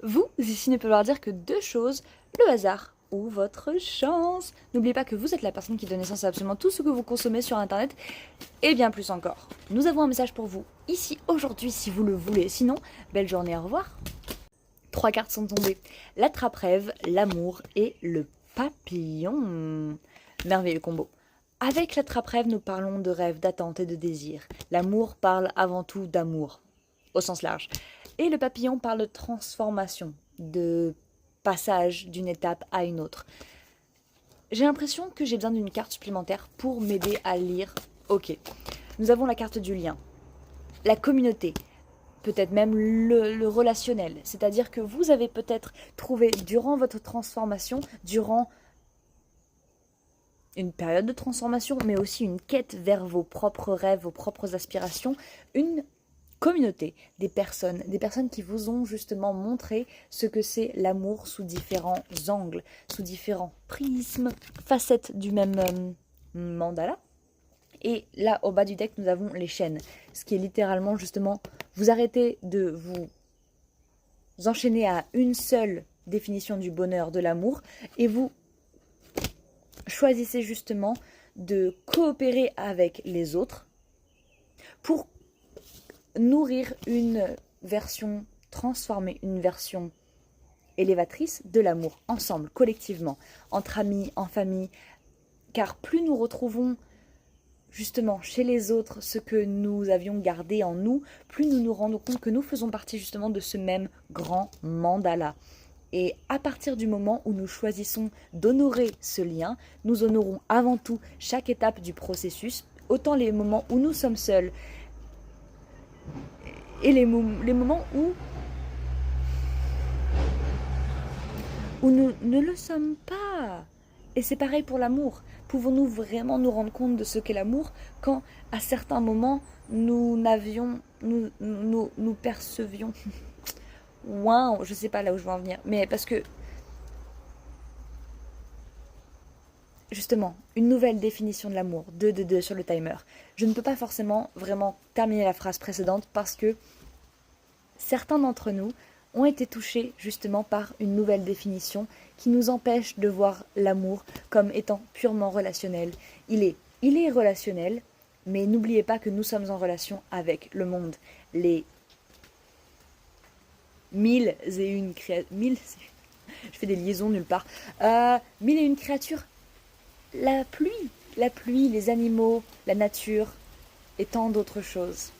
Vous, ici, ne peut vouloir dire que deux choses, le hasard ou votre chance. N'oubliez pas que vous êtes la personne qui donne naissance à absolument tout ce que vous consommez sur Internet, et bien plus encore. Nous avons un message pour vous, ici, aujourd'hui, si vous le voulez. Sinon, belle journée, au revoir. Trois cartes sont tombées. L'attrape-rêve, l'amour et le papillon. Merveilleux combo. Avec l'attrape-rêve, nous parlons de rêve, d'attente et de désir. L'amour parle avant tout d'amour, au sens large. Et le papillon parle de transformation, de passage d'une étape à une autre. J'ai l'impression que j'ai besoin d'une carte supplémentaire pour m'aider à lire. Ok. Nous avons la carte du lien, la communauté, peut-être même le relationnel. C'est-à-dire que vous avez peut-être trouvé durant votre transformation, durant une période de transformation, mais aussi une quête vers vos propres rêves, vos propres aspirations, une communauté, des personnes qui vous ont justement montré ce que c'est l'amour sous différents angles, sous différents prismes, facettes du même mandala. Et là, au bas du deck, nous avons les chaînes, ce qui est littéralement justement, vous arrêtez de vous enchaîner à une seule définition du bonheur, de l'amour, et vous choisissez justement de coopérer avec les autres pour nourrir une version transformée, une version élévatrice de l'amour, ensemble, collectivement, entre amis, en famille, car plus nous retrouvons justement chez les autres ce que nous avions gardé en nous, plus nous nous rendons compte que nous faisons partie justement de ce même grand mandala. Et à partir du moment où nous choisissons d'honorer ce lien, nous honorons avant tout chaque étape du processus, autant les moments où nous sommes seuls et les moments où nous ne le sommes pas. Et c'est pareil pour l'amour. Pouvons-nous vraiment nous rendre compte de ce qu'est l'amour quand, à certains moments, nous percevions. Waouh, je sais pas là où je veux en venir. Mais parce que, justement, une nouvelle définition de l'amour. 2 2 2 sur le timer. Je ne peux pas forcément vraiment terminer la phrase précédente parce que certains d'entre nous ont été touchés justement par une nouvelle définition qui nous empêche de voir l'amour comme étant purement relationnel. Il est relationnel, mais n'oubliez pas que nous sommes en relation avec le monde. Les mille et une créatures... Je fais des liaisons nulle part. Mille et une créatures. La pluie, les animaux, la nature et tant d'autres choses.